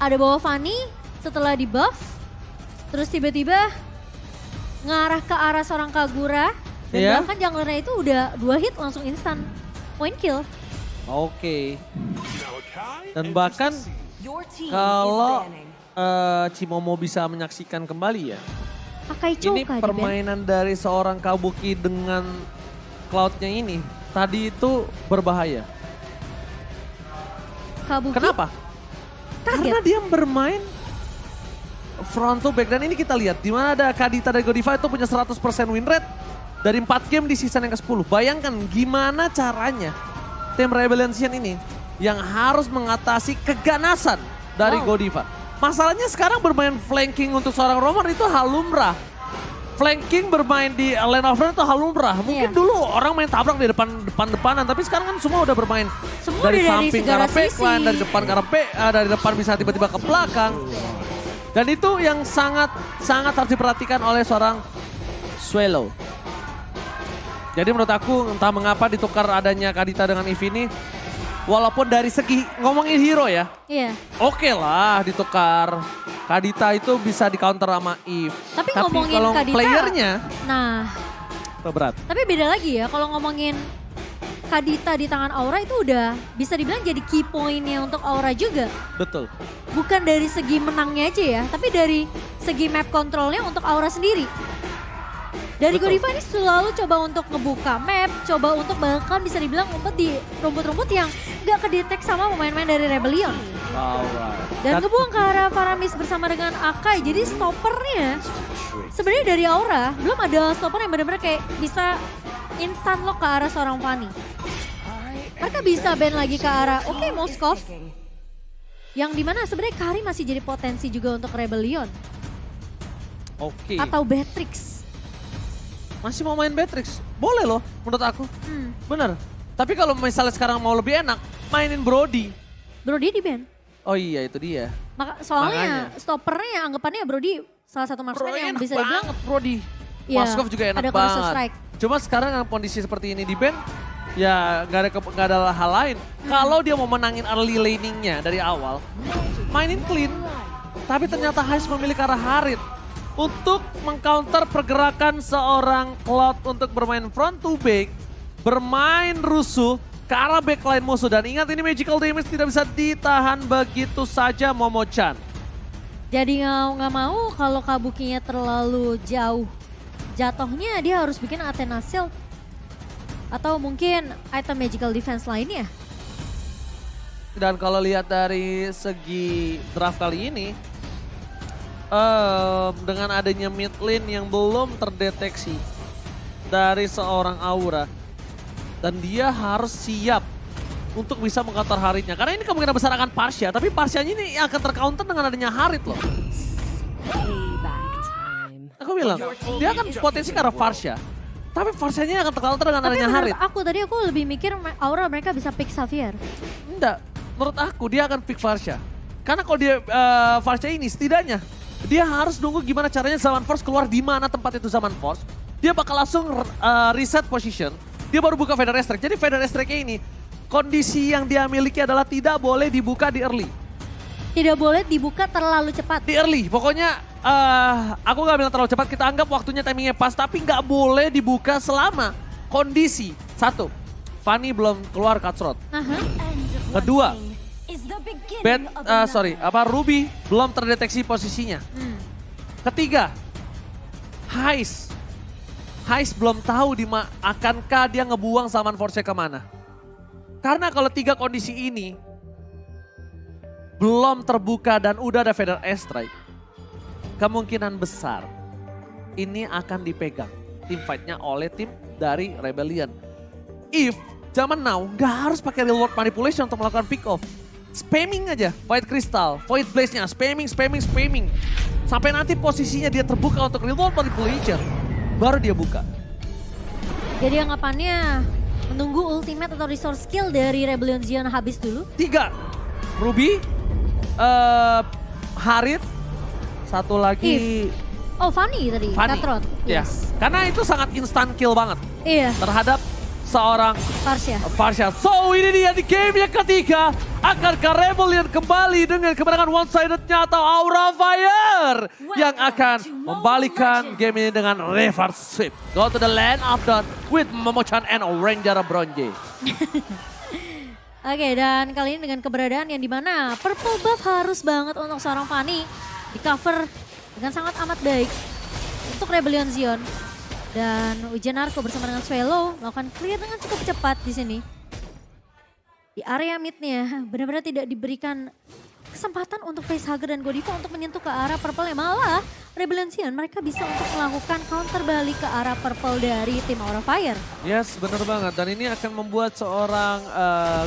ada bawa Fanny setelah di buff. Terus tiba-tiba ngarah ke arah seorang Kagura. Dan Iya. bahkan junglernya itu udah 2 hit langsung instan point kill. Oke. Dan bahkan kalau Cimomo bisa menyaksikan kembali ya. Pakai Ini Choka di band. permainan dari seorang Kabuki dengan Cloud-nya ini. Tadi itu berbahaya. Kabuki Kenapa? Karena kaget. dia bermain front to back. Dan ini kita lihat di mana ada Kadita dari Godiva itu punya 100% win rate dari 4 game di season yang ke-10. Bayangkan gimana caranya tim Rebellion ini yang harus mengatasi keganasan dari Godiva. Masalahnya sekarang bermain flanking untuk seorang Roman itu hal lumrah. Flanking bermain di lane of run itu hal lumrah. Mungkin Iya. dulu orang main tabrak di depan-depanan, tapi sekarang kan semua udah bermain Semua dari udah dari samping ke segala arah backline, sisi. dari depan ke arah dari depan bisa tiba-tiba ke belakang. Dan itu yang sangat harus diperhatikan oleh seorang Swallow. Jadi menurut aku entah mengapa ditukar adanya Kadita dengan Eve ini. Walaupun dari segi ngomongin hero ya, Iya. oke lah ditukar. Kadita itu bisa di counter sama Eve. Tapi ngomongin kalau Kadita, playernya Nah, berat. tapi beda lagi ya kalau ngomongin Kadita di tangan Aura itu udah bisa dibilang jadi key point-nya untuk Aura juga. Betul. Bukan dari segi menangnya aja ya, tapi dari segi map controlnya untuk Aura sendiri. Dari Betul. Godiva ini selalu coba untuk ngebuka map, coba untuk bahkan bisa dibilang ngumpet di rumput-rumput yang gak kedetek sama pemain-pemain dari Rebellion. Alright. Dan ngebuang ke arah Faramis bersama dengan Akai, jadi stoppernya sebenarnya dari Aura belum ada stopper yang benar-benar kayak bisa instan lock ke arah seorang Fanny. Mereka bisa ban lagi ke arah, oke, Moskov. Yang dimana sebenarnya Kari masih jadi potensi juga untuk Rebellion. Oke. Atau Beatrix. Masih mau main Beatrix? Boleh loh menurut aku. Bener. Tapi kalau misalnya sekarang mau lebih enak, mainin Brody. Brody di ban. Oh iya itu dia. Soalnya Makanya. stoppernya anggapannya Brody salah satu marksman yang enak bisa dibilang. banget Brody. Iya, Moskov juga enak ada Colossus banget. Strike. Cuma sekarang dengan kondisi seperti ini di band, ya nggak ada hal lain. Kalau dia mau menangin early laningnya dari awal, mainin clean. Tapi ternyata Heist memilih ke arah Harit untuk mengcounter pergerakan seorang Cloud untuk bermain front to back, bermain rusuh ke arah backline musuh. Dan ingat ini magical damage tidak bisa ditahan begitu saja Momo-chan. Jadi nggak mau kalau Kabukinya terlalu jauh jatuhnya, dia harus bikin Athena Shield. Atau mungkin item magical defense lainnya. Dan kalau lihat dari segi draft kali ini, dengan adanya mid lane yang belum terdeteksi dari seorang Aura, dan dia harus siap untuk bisa mengcounter Haritnya. Karena ini kemungkinan besar akan Parsha, tapi Parshanya ini akan tercounter dengan adanya Harit loh. Aku bilang, dia akan potensi ke arah Parsha, tapi Parshanya akan tercounter dengan Tapi adanya Harit. menurut aku lebih mikir Aura mereka bisa pick Xavier. Enggak, menurut aku dia akan pick Farsha. Karena kalau dia Farsha ini setidaknya dia harus nunggu gimana caranya Zaman Force keluar di mana tempat itu Zaman Force. Dia bakal langsung reset position. Dia baru buka Feather Strike. Jadi Feather Strike-nya ini kondisi yang dia miliki adalah tidak boleh dibuka di early. Tidak boleh dibuka terlalu cepat. Di early, pokoknya aku nggak bilang terlalu cepat. Kita anggap waktunya timingnya pas, tapi nggak boleh dibuka selama kondisi satu, Fanny belum keluar cutthroat. Kedua, Ruby belum terdeteksi posisinya. Ketiga, Heist belum tahu akankah dia ngebuang Zaman Force-nya kemana. Karena kalau tiga kondisi ini belum terbuka dan udah ada Feather Strike, kemungkinan besar ini akan dipegang tim fight-nya oleh tim dari Rebellion. If zaman now nggak harus pakai real world manipulation untuk melakukan pick off. Spamming aja, Void Crystal, Void Blaze-nya, spamming. Sampai nanti posisinya dia terbuka untuk real world manipulation, baru dia buka. Jadi anggapannya menunggu ultimate atau resource skill dari Rebellion Zion habis dulu. 3, Ruby, Harit, satu lagi Oh, Fanny tadi, Fanny. Cutthroat. Ya, Yes. karena itu sangat instant kill banget Iya, terhadap seorang Parsha. Farsha. So ini dia di game yang ketiga. Akankah Rebellion kembali dengan kemenangan one-sided-nya atau Aura Fire yang akan membalikan game ini dengan reverse sweep. Go to the land of dawn with Momo-chan and Ranger Bronze. Oke, dan kali ini dengan keberadaan yang dimana purple buff harus banget untuk seorang Fanny di cover dengan sangat amat baik untuk Rebellion Zion. Dan Ujian Narko bersama dengan Swallow melakukan clear dengan cukup cepat di sini. Di area midnya benar-benar tidak diberikan kesempatan untuk Facehugger dan Godiva untuk menyentuh ke arah purple yang malah Rebellion Zion mereka bisa untuk melakukan counter balik ke arah purple dari tim Aura Fire. Yes, benar banget. Dan ini akan membuat seorang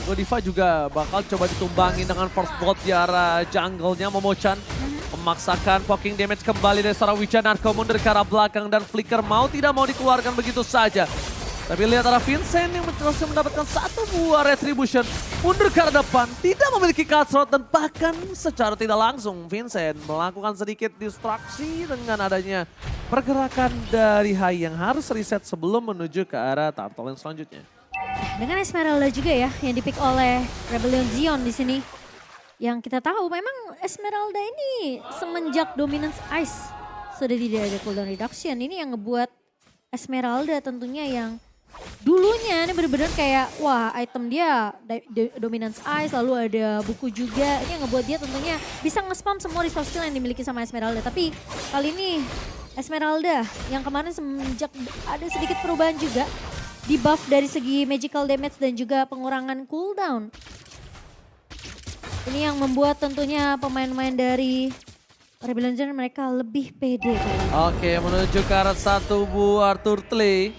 Godiva juga bakal coba ditumbangi dengan first blood di arah jungle-nya Momo-chan. Memaksakan poking damage kembali dari seorang Ujian Narko mundur ke arah belakang dan Flicker mau tidak mau dikeluarkan begitu saja. Tapi lihat arah Vincent yang berhasil mendapatkan satu buah retribution. Mundur ke arah depan, tidak memiliki cutthroat dan bahkan secara tidak langsung Vincent melakukan sedikit distraksi dengan adanya pergerakan dari Hai yang harus reset sebelum menuju ke arah turtle yang selanjutnya. Dengan Esmeralda juga ya yang dipick oleh Rebellion Zion di sini. Yang kita tahu memang Esmeralda ini semenjak Dominance Ice sudah tidak ada cooldown reduction. Ini yang ngebuat Esmeralda tentunya yang dulunya ini benar-benar kayak wah item dia Dominance Ice lalu ada buku juga. Ini yang ngebuat dia tentunya bisa nge-spam semua resource skill yang dimiliki sama Esmeralda. Tapi kali ini Esmeralda yang kemarin semenjak ada sedikit perubahan juga. Di buff dari segi magical damage dan juga pengurangan cooldown. Ini yang membuat tentunya pemain-pemain dari Rebellion Zion mereka lebih pede. Oke, menuju ke arah satu buah turtle.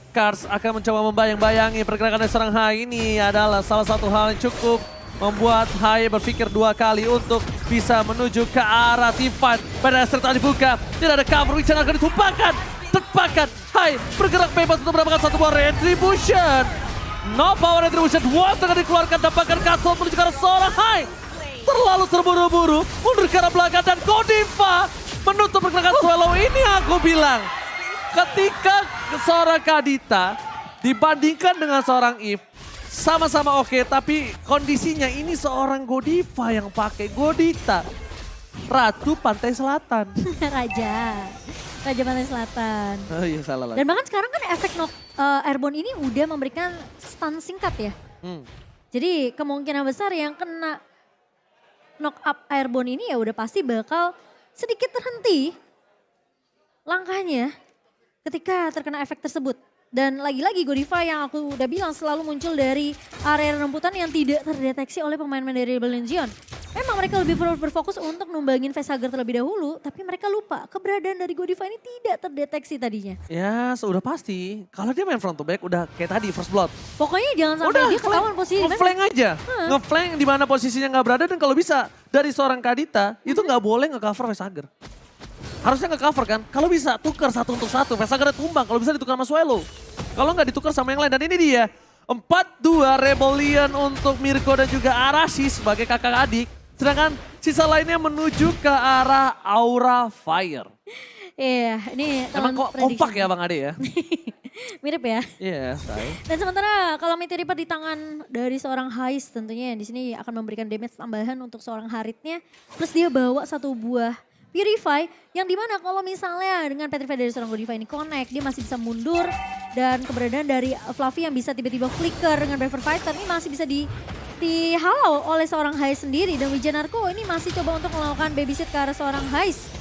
Kars akan mencoba membayang-bayangi pergerakan dari seorang Hai. Ini adalah salah satu hal yang cukup membuat Hai berpikir dua kali untuk bisa menuju ke arah team fight. Pada dasar tak dibuka, tidak ada cover, Ujian akan ditumpahkan. Tepakan, Hai bergerak bebas untuk mendapatkan satu buah retribution. No power retribution, one tengah dikeluarkan, dapatkan Castle menuju ke arah seorang Hai. Terlalu terburu-buru, mundur ke arah belakang dan Godiva menutup pergerakan Swallow. Ini aku bilang, ketika seorang Kadita dibandingkan dengan seorang Eve, sama-sama oke, tapi kondisinya ini seorang Godiva yang pakai Godita. Ratu Pantai Selatan. Raja Pantai Selatan. Oh iya salah lagi. Dan bahkan sekarang kan efek Airborne ini udah memberikan stun singkat ya. Jadi kemungkinan besar yang kena knock up Airborne ini ya udah pasti bakal sedikit terhenti langkahnya ketika terkena efek tersebut. Dan lagi-lagi Godiva yang aku udah bilang selalu muncul dari area rembutan yang tidak terdeteksi oleh pemain-pemain dari Rebellion Zion. Memang mereka lebih berfokus untuk numbangin Facehugger terlebih dahulu, tapi mereka lupa keberadaan dari Godiva ini tidak terdeteksi tadinya. Ya, sudah pasti. Kalau dia main front to back udah kayak tadi first blood. Pokoknya jangan sampai dia ketahuan posisi. Nge-flank aja. Nge-flank di mana posisinya nggak berada dan kalau bisa dari seorang Kadita itu nggak boleh nge-cover Facehugger. Harusnya nge-cover kan, kalau bisa tukar satu untuk satu, Facehugger tumbang, kalau bisa ditukar sama Swallow. Kalau nggak ditukar sama yang lain, dan ini dia 4-2 Rebellion untuk Mirko dan juga Arashi sebagai kakak adik. Sedangkan sisa lainnya menuju ke arah Aura Fire. Iya, ini emang kok kompak ya Bang Ade ya? Mirip ya. Iya, say. Dan sementara kalau Mighty Reaper di tangan dari seorang Heist tentunya di sini akan memberikan damage tambahan untuk seorang Haritnya. Plus dia bawa satu buah Purify yang dimana kalau misalnya dengan Petrify dari seorang Godiva ini connect, dia masih bisa mundur. Dan keberadaan dari Fluffy yang bisa tiba-tiba flicker dengan Braver Fighter ini masih bisa dihalau oleh seorang Heist sendiri. Dan Ujian Narko ini masih coba untuk melakukan babysit ke arah seorang Heist.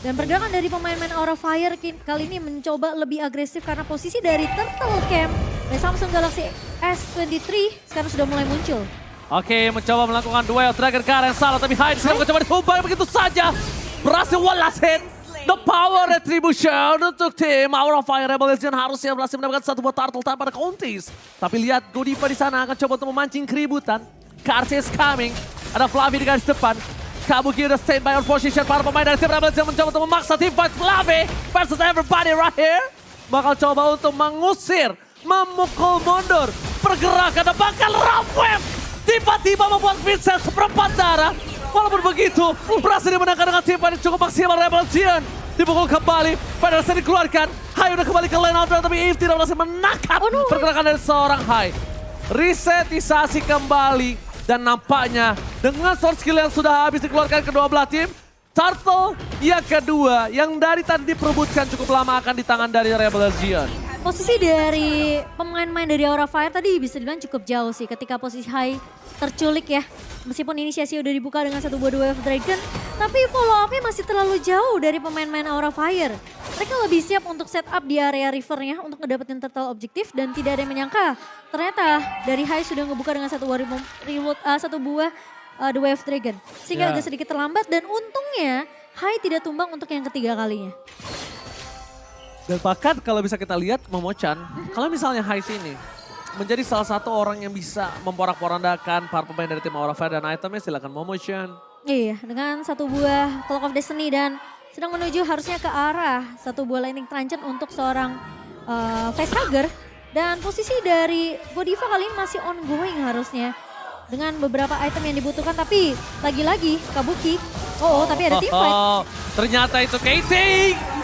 Dan pergerakan dari pemain-pemain Aura Fire kali ini mencoba lebih agresif karena posisi dari Turtle Camp dari Samsung Galaxy S23 sekarang sudah mulai muncul. Oke, mencoba melakukan duel Dragon Karen salah tapi Heist sekarang mencoba ditumpang begitu saja. Berhasil one last hit. The power retribution untuk tim Aura Fire Rebellion harusnya berhasil mendapatkan satu buah turtle tanpa ada counties. Tapi lihat Godiva di sana akan coba untuk memancing keributan. Karsi is coming. Ada Fluffy di garis depan. Kabuki udah stand by on position. Para pemain dari tim Rebellion mencoba untuk memaksa tim fight Fluffy versus everybody right here. Bakal coba untuk mengusir, memukul mundur. Pergerakan dan bahkan Ramweb. Tiba-tiba membuat Vincent seperempat darah. Walaupun begitu, berhasil dimenangkan dengan tim fight cukup maksimal Rebellion. Dipukul kembali, pada dasarnya dikeluarkan. Hai udah kembali ke lane out, tapi Eve tidak berhasil menangkap pergerakan dari seorang Hai. Resetisasi kembali Dan nampaknya dengan sword skill yang sudah habis dikeluarkan kedua belah tim, Turtle yang kedua yang dari tadi diperebutkan cukup lama akan di tangan dari Rebel Legion. Posisi dari pemain-pemain dari Aura Fire tadi bisa dibilang cukup jauh sih ketika posisi high terculik ya. Meskipun inisiasi udah dibuka dengan satu buah Wave Dragon, tapi follow up-nya masih terlalu jauh dari pemain-pemain Aura Fire. Mereka lebih siap untuk setup di area rivernya untuk ngedapetin turtle objektif dan tidak ada yang menyangka. Ternyata dari high sudah ngebuka dengan satu buah The Wave Dragon. Sehingga agak sedikit terlambat dan untungnya high tidak tumbang untuk yang ketiga kalinya. Dan bahkan kalau bisa kita lihat Momo-chan, kalau misalnya Hais ini menjadi salah satu orang yang bisa memporak-porandakan para pemain dari tim Aura Fire dan itemnya, silakan Momo-chan. Iya, dengan satu buah Clock of Destiny dan sedang menuju harusnya ke arah satu buah Lightning Truncheon untuk seorang facehugger. Dan posisi dari Godiva kali ini masih ongoing harusnya. Dengan beberapa item yang dibutuhkan, tapi lagi-lagi Kabuki. Tapi ada teamfight. Ternyata itu KT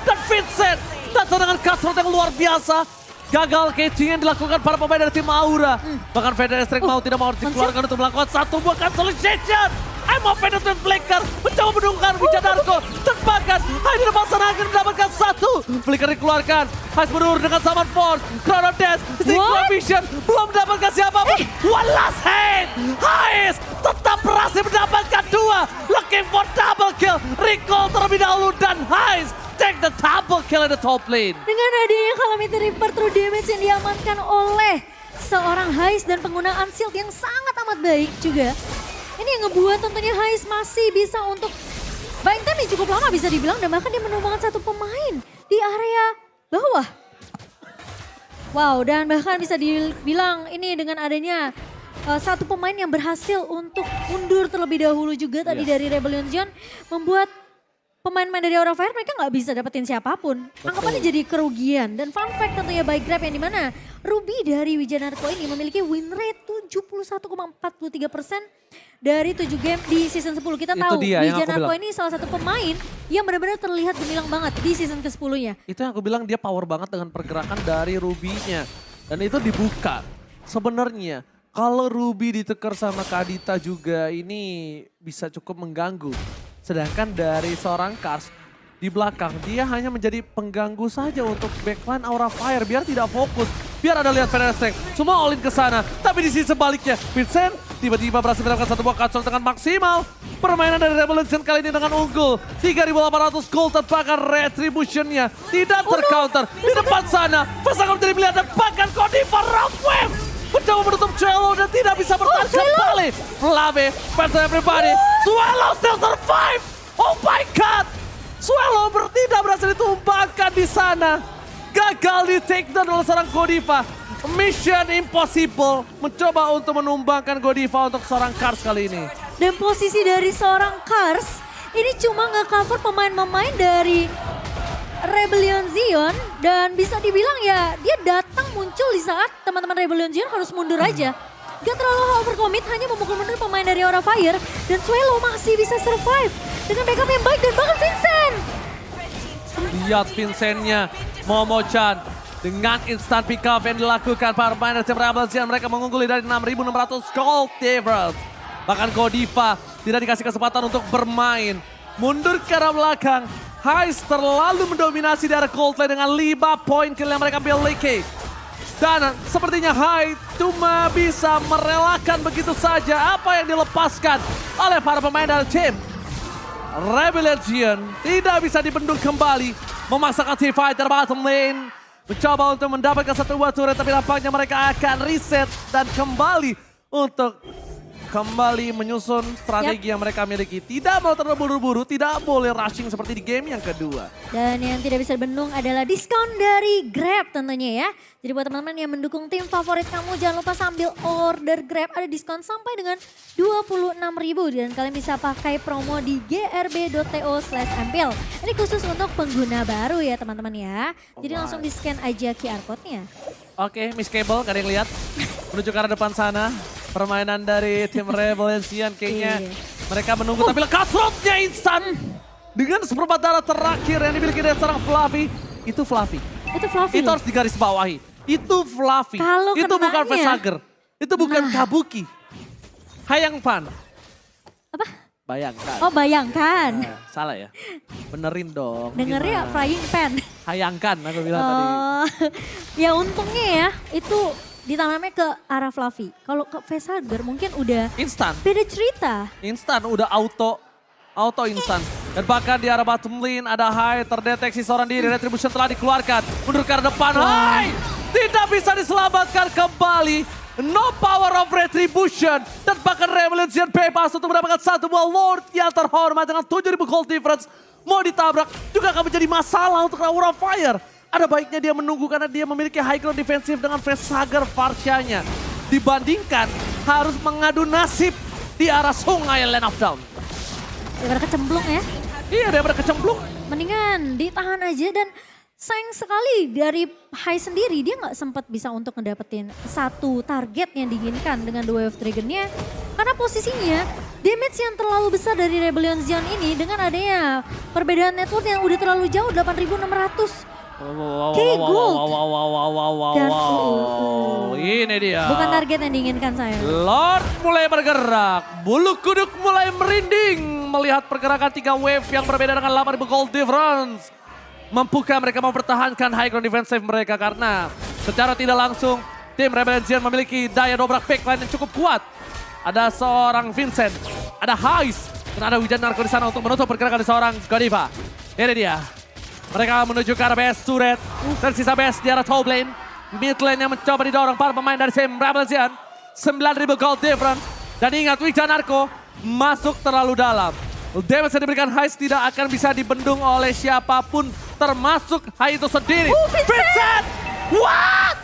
dan Vincent. Datang dengan cutthroat yang luar biasa. Gagal catching yang dilakukan para pemain dari tim Aura. Bahkan Federer Strike mau tidak mau dikeluarkan untuk melakukan satu buah consolidation. I'm a Federer Flicker mencoba menunggang Wijadarko. Terbakar. Hai di depan sana akan mendapatkan satu. Flicker dikeluarkan. Hais berdua dengan Summon Force. Chrono Dash. Synchro Vision. Belum mendapatkan siapapun. One last hit. Hais tetap berhasil mendapatkan dua. Looking for double kill. Recall terlebih dahulu dan Hais take the double kill in the top lane. Dengan adanya Calamity Reaper true damage yang diamankan oleh seorang Hais dan penggunaan shield yang sangat amat baik juga. Ini yang ngebuat tentunya Hais masih bisa untuk buying time yang cukup lama bisa dibilang. Dan bahkan dia menumbangkan satu pemain di area bawah. Wow, dan bahkan bisa dibilang ini dengan adanya satu pemain yang berhasil untuk mundur terlebih dahulu juga tadi dari Rebellion Legion. Membuat pemain-pemain dari Aura Fire mereka nggak bisa dapetin siapapun. Anggapannya jadi kerugian. Dan fun fact tentunya by Grab yang dimana Ruby dari Wijanarko ini memiliki win rate 71,43% dari 7 game di season 10. Kita tahu Wijanarko ini salah satu pemain yang benar-benar terlihat gemilang banget di season ke-10-nya. Itu yang aku bilang, dia power banget dengan pergerakan dari Ruby-nya. Dan itu dibuka. Sebenarnya kalau Ruby ditukar sama Kadita juga ini bisa cukup mengganggu. Sedangkan dari seorang Kars di belakang, dia hanya menjadi pengganggu saja untuk backline Aura Fire biar tidak fokus. Biar ada lihat Federer Strike, semua all in ke sana. Tapi di sisi sebaliknya, Vincent tiba-tiba berhasil mendapatkan satu buah kacau dengan maksimal. Permainan dari Rebel Legion kali ini dengan unggul. 3.800 gold tanpa retribution-nya tidak tercounter. Di depan sana, pasangan menjadi melihat dan bahkan Godiva Rough Wave mencoba menutup Swallow dan tidak bisa bertahan kembali. Flame, fans everybody. Swallow still survive. Oh my god. Swallow tidak berhasil ditumbangkan di sana. Gagal di take down oleh seorang Godiva. Mission impossible. Mencoba untuk menumbangkan Godiva untuk seorang Kars kali ini. Dan posisi dari seorang Kars ini cuma nge-cover pemain-pemain dari Rebellion Zion. Dan bisa dibilang ya dia datang muncul di saat teman-teman Rebellion Zion harus mundur aja. Gak terlalu overcommit, hanya memukul mundur pemain dari Aura Fire. Dan Swallow masih bisa survive dengan backup yang baik dan bahkan Vincent. Lihat Vincent-nya, Momo-chan. Dengan instant pick up yang dilakukan para pemain dari tim Rebel Legion, mereka mengungguli dari 6.600 gold difference. Bahkan Godiva tidak dikasih kesempatan untuk bermain. Mundur ke arah belakang. Hais terlalu mendominasi di area gold lane dengan 5 poin kill yang mereka miliki. Dan sepertinya Hai cuma bisa merelakan begitu saja apa yang dilepaskan oleh para pemain dari tim Rebel Legion. Tidak bisa dibendung kembali. Memaksakan si fighter bottom lane. Mencoba untuk mendapatkan satu buah turret, tapi nampaknya mereka akan reset dan kembali untuk menyusun strategi yang mereka miliki. Tidak mau terburu-buru, tidak boleh rushing seperti di game yang kedua. Dan yang tidak bisa dibendung adalah diskon dari Grab tentunya ya. Jadi buat teman-teman yang mendukung tim favorit kamu, jangan lupa sambil order Grab ada diskon sampai dengan 26.000. Dan kalian bisa pakai promo di grb.to/mpl. Ini khusus untuk pengguna baru ya teman-teman ya. Jadi langsung di scan aja QR code-nya. Oke, Miss Cable, gak ada yang lihat. Menuju ke arah depan sana. Permainan dari tim Rebel Legion kayaknya mereka menunggu. Tapi cutthroat-nya instan. Dengan seperempat darah terakhir yang dimiliki dari seorang Fluffy. Itu Fluffy. Itu Fluffy. Itu harus digaris bawahi. Itu Fluffy. Kalau itu bukan facehugger. Itu bukan Kabuki. Hayang Fan. Apa? Bayangkan. Oh bayangkan. Salah ya? Benerin dong. Dengernya gimana? frying pan. Hayangkan aku bilang tadi. Ya untungnya ya itu ditanamnya ke arah Fluffy. Kalau ke Facehugger mungkin udah Instan. beda cerita. Instan, udah auto instan. Dan bahkan di arah bottom lane ada Hai terdeteksi seorang diri. Retribution telah dikeluarkan. Mundur ke arah depan. Hai tidak bisa diselamatkan kembali. No power of retribution. Dan bahkan Rebellion bebas untuk mendapatkan satu buah Lord yang terhormat dengan 7.000 gold difference. Mau ditabrak juga akan menjadi masalah untuk Aura Fire. Ada baiknya dia menunggu karena dia memiliki high ground defensif dengan Facehugger Varsha-nya. Dibandingkan harus mengadu nasib di arah sungai Land of Dawn. Daripada kecemplung ya. Iya, daripada kecemplung. Mendingan ditahan aja dan sayang sekali dari Hai sendiri dia nggak sempat bisa untuk ngedapetin satu target yang diinginkan dengan dua wave dragonnya. Karena posisinya damage yang terlalu besar dari Rebellion Xion ini dengan adanya perbedaan network yang udah terlalu jauh 8.600. Oke, gold. Dan ini dia. bukan target yang diinginkan saya. Lord mulai bergerak, bulu kuduk mulai merinding melihat pergerakan 3 wave yang berbeda dengan 8.000 gold difference. Mampukah mereka mempertahankan high ground defensive mereka karena secara tidak langsung tim Rebellion Xion memiliki daya dobrak backline yang cukup kuat. Ada seorang Vincent, ada Heist, dan ada Hujan Narko di sana untuk menutup pergerakan seorang Godiva. Ini dia. Mereka menuju ke arah base turret, tersisa base di arah top lane. Mid lane yang mencoba didorong para pemain dari tim Rebellion Xion. 9.000 gold difference. Dan ingat Hujan Narko masuk terlalu dalam. Damage yang diberikan Heist tidak akan bisa dibendung oleh siapapun. Termasuk Hai itu sendiri. Vincent! What?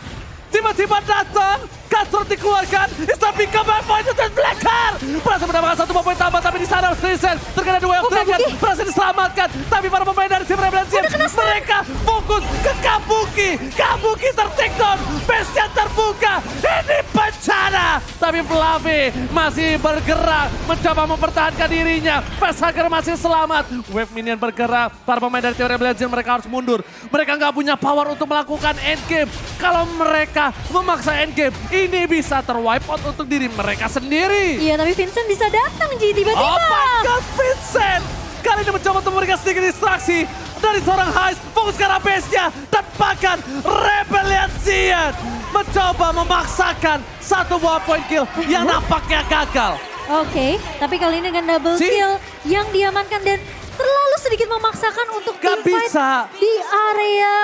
Tiba-tiba datang, Cutthroat dikeluarkan, Instant become my point to Blacker! Berhasil mendapatkan satu poin tambah, tapi di sana Vincent terkena dua yang dragon, berhasil diselamatkan. Tapi para pemain dari tim Rebellion Xion, mereka fokus ke Kabuki. Kabuki ter-take down, base-nya terbuka. Ini bencana. Tapi Fluffy masih bergerak, mencoba mempertahankan dirinya. Facehugger masih selamat. Wave minion bergerak, para pemain dari tim Rebellion Xion mereka harus mundur. Mereka nggak punya power untuk melakukan endgame. Kalau mereka memaksa endgame, ini bisa terwipe out untuk diri mereka sendiri. Iya, tapi Vincent bisa datang Ji tiba-tiba. Oh my god, Vincent! Kali ini mencoba untuk memberikan sedikit distraksi dari seorang Heist, fokus ke arah base-nya, dan bahkan Rebellion Xion mencoba memaksakan satu buah point kill yang nampaknya gagal. Oke, tapi kali ini dengan double kill yang diamankan dan terlalu sedikit memaksakan untuk Gak teamfight bisa. di area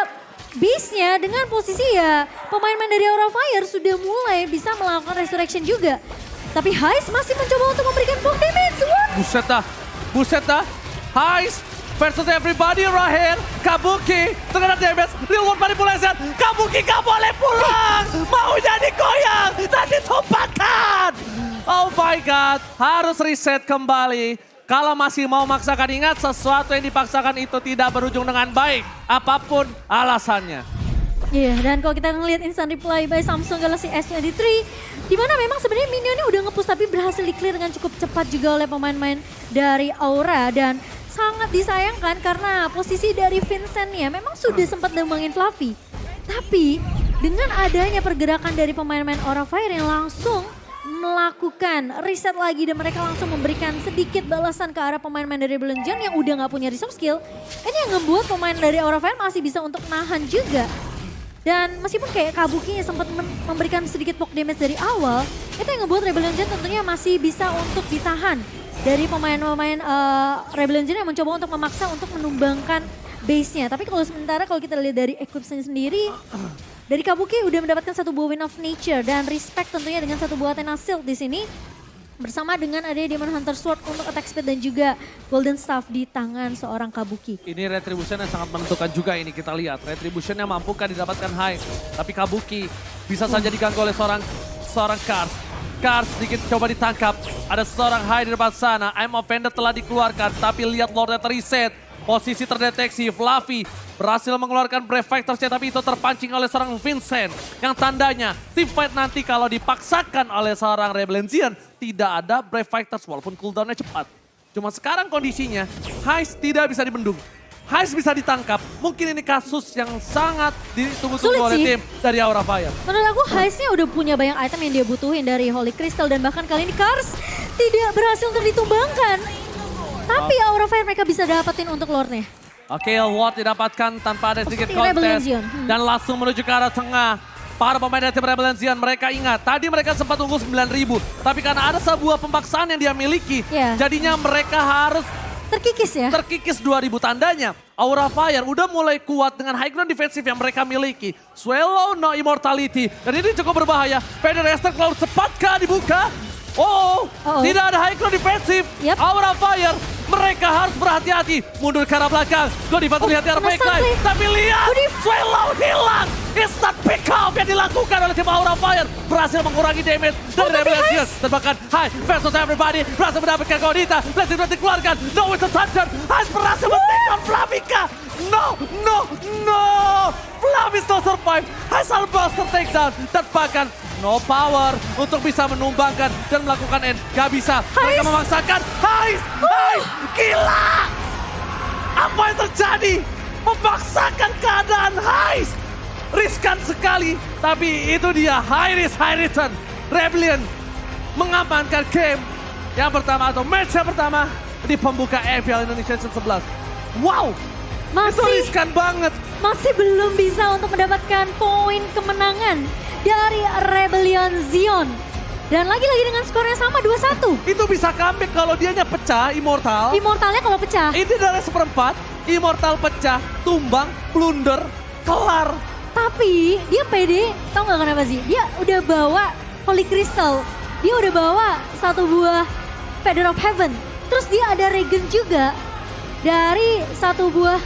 base-nya dengan posisi ya pemain-pemain dari Aura Fire sudah mulai bisa melakukan resurrection juga. Tapi Heist masih mencoba untuk memberikan block damage. What? Buset dah. Heist versus everybody right here. Kabuki terkena damage. Real world manipulation. Kabuki gak boleh pulang. Maunya digoyang dan ditumpahkan. Oh my god. Harus reset kembali. Kalau masih mau maksakan, ingat sesuatu yang dipaksakan itu tidak berujung dengan baik. Apapun alasannya. Iya, dan kalau kita ngelihat instant reply by Samsung Galaxy S23, di mana memang sebenarnya minionnya udah nge-push tapi berhasil di-clear dengan cukup cepat juga oleh pemain-pemain dari Aura. Dan sangat disayangkan karena posisi dari Vincent-nya memang sudah sempat nembangin Fluffy. Tapi dengan adanya pergerakan dari pemain-pemain Aura Fire yang langsung melakukan reset lagi dan mereka langsung memberikan sedikit balasan ke arah pemain-pemain dari Rebellion Xion yang udah nggak punya resource skill. Ini yang membuat pemain dari Aura Fire masih bisa untuk nahan juga. Dan meskipun kayak Kabuki sempat memberikan sedikit poke damage dari awal, itu yang membuat Rebellion Xion tentunya masih bisa untuk ditahan dari pemain-pemain Rebellion Xion yang mencoba untuk memaksa untuk menumbangkan base-nya. Tapi kalau sementara kalau kita lihat dari equipment sendiri, dari Kabuki udah mendapatkan satu buah Wind of Nature dan respect tentunya dengan satu buah Athena Shield di sini. Bersama dengan ada Demon Hunter Sword untuk attack speed dan juga Golden Staff di tangan seorang Kabuki. Ini Retribution yang sangat menentukan juga ini kita lihat. Retribution yang mampukah didapatkan High. Tapi Kabuki bisa saja diganggu oleh seorang Kars. Kars sedikit coba ditangkap. Ada seorang High di depan sana. I'm Offended telah dikeluarkan tapi lihat Lordnya terreset. Posisi terdeteksi, Fluffy berhasil mengeluarkan Brave Fighters-nya tapi itu terpancing oleh seorang Vincent. Yang tandanya team fight nanti kalau dipaksakan oleh seorang Rebellion Xion tidak ada Brave Fighters walaupun cooldown-nya cepat. Cuma sekarang kondisinya Heist tidak bisa dibendung. Heist bisa ditangkap, mungkin ini kasus yang sangat ditunggu-tunggu Sulit oleh sih. tim dari Aura Fire. Menurut aku Heist-nya udah punya banyak item yang dia butuhin dari Holy Crystal dan bahkan kali ini Kars tidak berhasil untuk ditumbangkan. Tapi Aura Fire mereka bisa dapetin untuk Lord-nya. Oke, Ward didapatkan tanpa ada sedikit Seperti Rebellion kontes. Zion. Dan langsung menuju ke arah tengah. Para pemain dari tim Rebellion Zion, mereka ingat, tadi mereka sempat unggul 9.000. Tapi karena ada sebuah pemaksaan yang dia miliki, Iya. jadinya mereka harus Terkikis ya. terkikis 2.000 tandanya. Aura Fire udah mulai kuat dengan high ground defensif yang mereka miliki. Swallow no immortality. Dan ini cukup berbahaya. Feder Esther Cloud sepatkah dibuka? Oh, tidak ada high ground defensif. Yep. Aura Fire, mereka harus berhati-hati. Mundur ke arah belakang. Godiva terlihat di arah kena backline. stun, Tapi lihat, Godiva. Swallow hilang. Instant pick up yang dilakukan oleh tim Aura Fire. Berhasil mengurangi damage dari tapi Rebellion Zion. Heist. Dan bahkan Heist versus everybody. Berhasil mendapatkan Godita. Blessing berhasil dikeluarkan. No Winston Toucher. Heist berhasil men-take down Flamika. No. Flamis no survive. Heist Albuster takedown. Dan bahkan no power untuk bisa menumbangkan dan melakukan end. Gak bisa. Mereka memaksakan. Heist. Gila. Apa yang terjadi? Memaksakan keadaan Heist. Riskan sekali, tapi itu dia high risk, high return. Rebellion mengamankan game yang pertama atau match yang pertama di pembuka EPL Indonesia Season 11. Wow, itu Masih riskan banget. masih belum bisa untuk mendapatkan poin kemenangan dari Rebellion Zion. Dan lagi-lagi dengan skor yang sama 2-1. Itu bisa comeback kalau dianya pecah, Immortal. Immortalnya kalau pecah. Ini dari seperempat, Immortal pecah, tumbang, blunder, kelar. Tapi dia pede, tau gak kenapa sih? Dia udah bawa Holy Crystal. Dia udah bawa satu buah Feather of Heaven. Terus dia ada Regen juga dari satu buah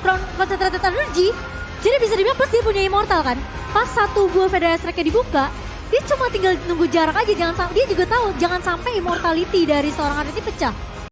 Crown Concentrated Energy. Jadi bisa dibilang plus dia punya Immortal kan. Pas satu buah Feather Strike dibuka, dia cuma tinggal nunggu jarak aja. Dia juga tahu jangan sampai Immortality dari seorang atlet ini pecah.